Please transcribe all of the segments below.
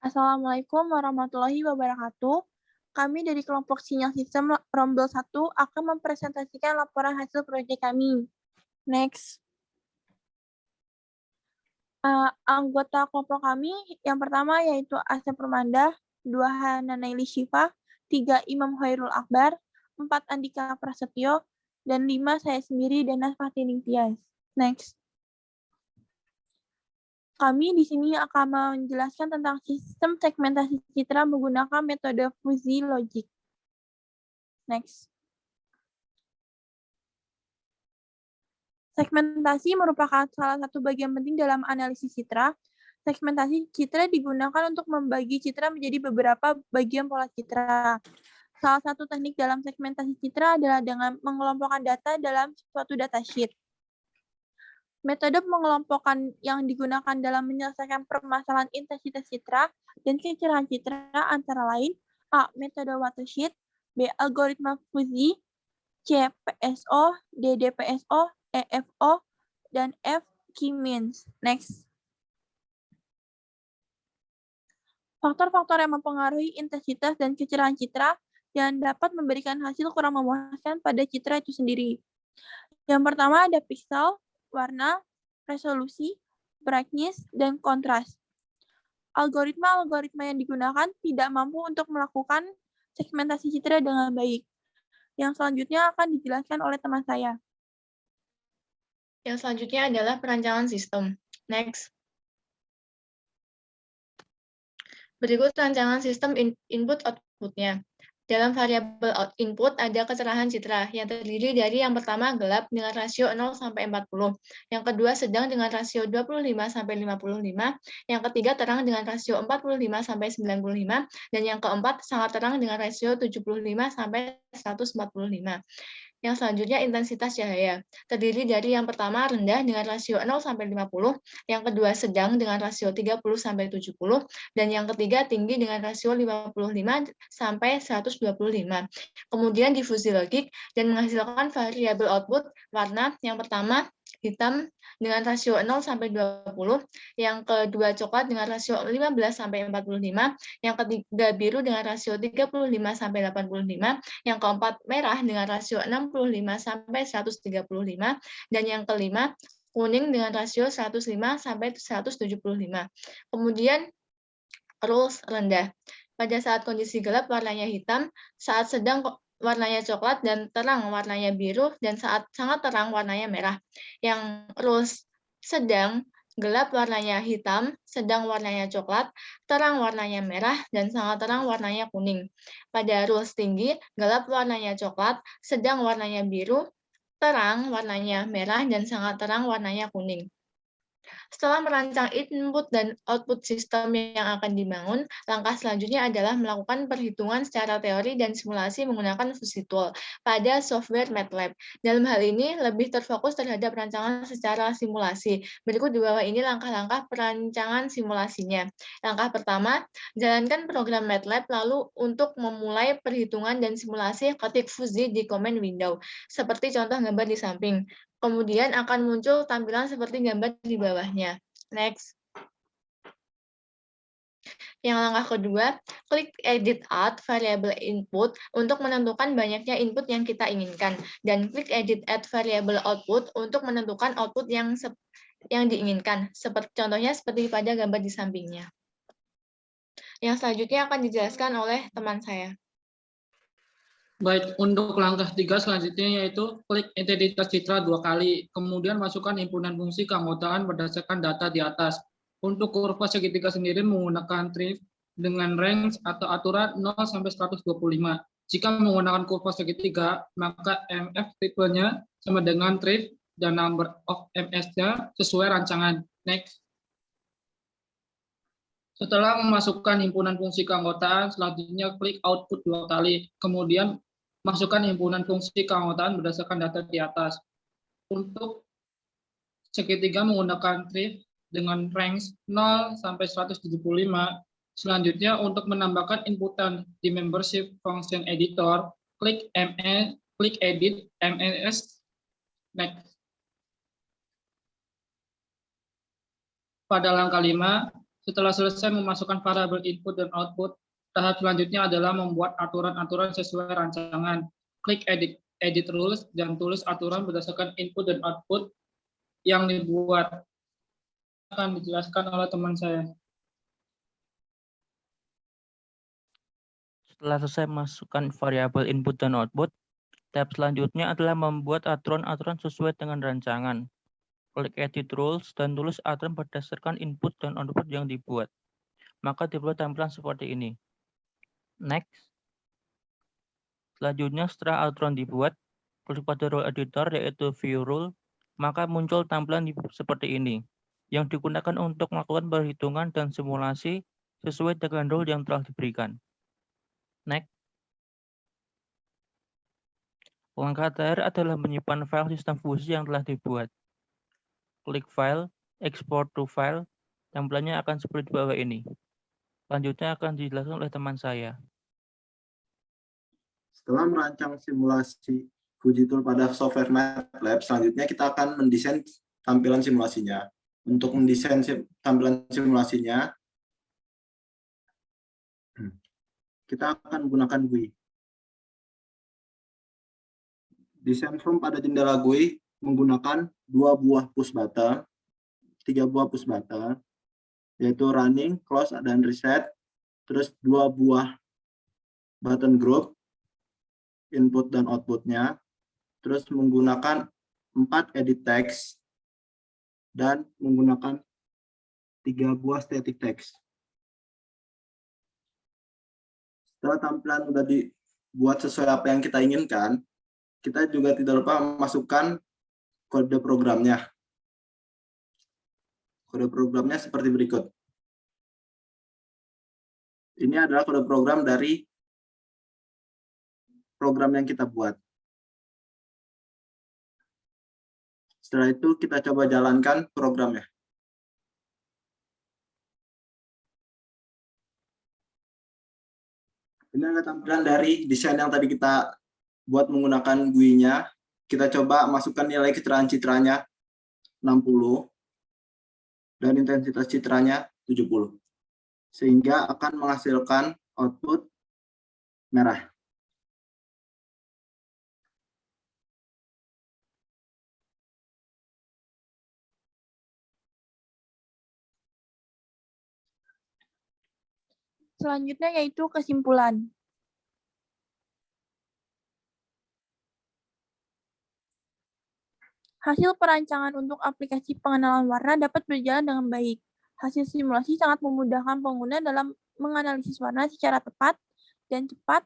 Assalamualaikum warahmatullahi wabarakatuh. Kami dari kelompok sinyal sistem Rombel 1 akan mempresentasikan laporan hasil proyek kami. Next. Anggota kelompok kami yang pertama yaitu Asep Permanda, 2 Hananaili Syifa, 3 Imam Khairul Akbar, 4 Andika Prasetyo, dan 5 saya sendiri Danas Fatini Tias. Next. Kami di sini akan menjelaskan tentang sistem segmentasi citra menggunakan metode fuzzy logic. Next. Segmentasi merupakan salah satu bagian penting dalam analisis citra. Segmentasi citra digunakan untuk membagi citra menjadi beberapa bagian pola citra. Salah satu teknik dalam segmentasi citra adalah dengan mengelompokkan data dalam suatu datasheet. Metode pengelompokan yang digunakan dalam menyelesaikan permasalahan intensitas citra dan kecerahan citra antara lain A. Metode watersheet, B. Algoritma fuzzy, C. PSO, D. DPSO, E. FO, dan F. K-means. Next. Faktor-faktor yang mempengaruhi intensitas dan kecerahan citra yang dapat memberikan hasil kurang memuaskan pada citra itu sendiri. Yang pertama ada pixel, warna, resolusi, brightness, dan kontras. Algoritma-algoritma yang digunakan tidak mampu untuk melakukan segmentasi citra dengan baik. Yang selanjutnya akan dijelaskan oleh teman saya. Yang selanjutnya adalah perancangan sistem. Next. Berikut rancangan sistem input-outputnya. Dalam variabel input ada kecerahan citra yang terdiri dari yang pertama gelap dengan rasio 0 sampai 40, yang kedua sedang dengan rasio 25 sampai 55, yang ketiga terang dengan rasio 45 sampai 95, dan yang keempat sangat terang dengan rasio 75 sampai 145. Yang selanjutnya intensitas cahaya. Terdiri dari yang pertama rendah dengan rasio 0 sampai 50, yang kedua sedang dengan rasio 30 sampai 70, dan yang ketiga tinggi dengan rasio 55 sampai 125. Kemudian difusi logik dan menghasilkan variabel output warna yang pertama hitam dengan rasio 0 sampai 20, yang kedua coklat dengan rasio 15 sampai 45, yang ketiga biru dengan rasio 35 sampai 85, yang keempat merah dengan rasio 65 sampai 135, dan yang kelima kuning dengan rasio 105 sampai 175. Kemudian rules rendah. Pada saat kondisi gelap warnanya hitam, saat sedang warnanya coklat dan terang warnanya biru, dan saat sangat terang warnanya merah. Yang rules sedang, gelap warnanya hitam, sedang warnanya coklat, terang warnanya merah, dan sangat terang warnanya kuning. Pada rules tinggi, gelap warnanya coklat, sedang warnanya biru, terang warnanya merah, dan sangat terang warnanya kuning. Setelah merancang input dan output sistem yang akan dibangun, langkah selanjutnya adalah melakukan perhitungan secara teori dan simulasi menggunakan Fuzzy Tool pada software MATLAB. Dalam hal ini, lebih terfokus terhadap rancangan secara simulasi. Berikut di bawah ini langkah-langkah perancangan simulasinya. Langkah pertama, jalankan program MATLAB, lalu untuk memulai perhitungan dan simulasi, ketik Fuzzy di command window, seperti contoh gambar di samping. Kemudian akan muncul tampilan seperti gambar di bawahnya. Next. Yang langkah kedua, klik Edit Add Variable Input untuk menentukan banyaknya input yang kita inginkan. Dan klik Edit Add Variable Output untuk menentukan output yang diinginkan. Contohnya seperti pada gambar di sampingnya. Yang selanjutnya akan dijelaskan oleh teman saya. Baik, untuk langkah 3 selanjutnya yaitu klik identitas citra 2 kali, kemudian masukkan himpunan fungsi keanggotaan berdasarkan data di atas. Untuk kurva segitiga sendiri menggunakan tree dengan range atau aturan 0 sampai 125. Jika menggunakan kurva segitiga, maka MF tipenya sama dengan tree dan number of MS-nya sesuai rancangan. Next. Setelah memasukkan himpunan fungsi keanggotaan, selanjutnya klik output 2 kali, kemudian masukkan himpunan fungsi keanggotaan berdasarkan data di atas. Untuk segitiga menggunakan tree dengan range 0 sampai 175. Selanjutnya untuk menambahkan inputan di membership function editor, klik edit MS. Next. Pada langkah 5, Setelah selesai memasukkan variabel input dan output, tahap selanjutnya adalah membuat aturan-aturan sesuai rancangan. Klik edit rules dan tulis aturan berdasarkan input dan output yang dibuat. Akan dijelaskan oleh teman saya. Setelah selesai masukkan variabel input dan output, tahap selanjutnya adalah membuat aturan-aturan sesuai dengan rancangan. Klik edit rules dan tulis aturan berdasarkan input dan output yang dibuat. Maka dibuat tampilan seperti ini. Next. Selanjutnya setelah aturan dibuat, klik pada rule editor yaitu view rule, maka muncul tampilan seperti ini, yang digunakan untuk melakukan perhitungan dan simulasi sesuai dengan rule yang telah diberikan. Next. Langkah terakhir adalah menyimpan file sistem fungsi yang telah dibuat. Klik File, Export to File, tampilannya akan seperti di bawah ini. Selanjutnya akan dijelaskan oleh teman saya. Setelah merancang simulasi FujiTool pada software MATLAB, selanjutnya kita akan mendesain tampilan simulasinya. Untuk mendesain tampilan simulasinya, kita akan menggunakan GUI. Desain form pada jendela GUI menggunakan 2 buah push button, 3 buah push button, yaitu running, close, dan reset, terus 2 buah button group, input dan outputnya, terus menggunakan 4 edit text, dan menggunakan 3 buah static text. Setelah tampilan sudah dibuat sesuai apa yang kita inginkan, kita juga tidak lupa memasukkan kode programnya. Kode programnya seperti berikut. Ini adalah kode program dari program yang kita buat. Setelah itu kita coba jalankan programnya. Ini adalah tampilan dari desain yang tadi kita buat menggunakan GUI-nya. Kita coba masukkan nilai keterangan citranya 60 dan intensitas citranya 70. Sehingga akan menghasilkan output merah. Selanjutnya yaitu kesimpulan. Hasil perancangan untuk aplikasi pengenalan warna dapat berjalan dengan baik. Hasil simulasi sangat memudahkan pengguna dalam menganalisis warna secara tepat dan cepat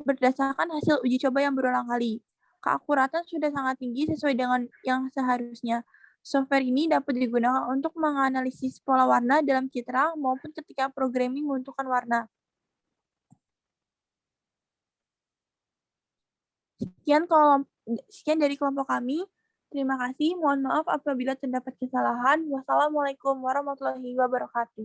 berdasarkan hasil uji coba yang berulang kali. Keakuratan sudah sangat tinggi sesuai dengan yang seharusnya. Software ini dapat digunakan untuk menganalisis pola warna dalam citra maupun ketika programming menentukan warna. Sekian dari kelompok kami. Terima kasih. Mohon maaf apabila terdapat kesalahan. Wassalamualaikum warahmatullahi wabarakatuh.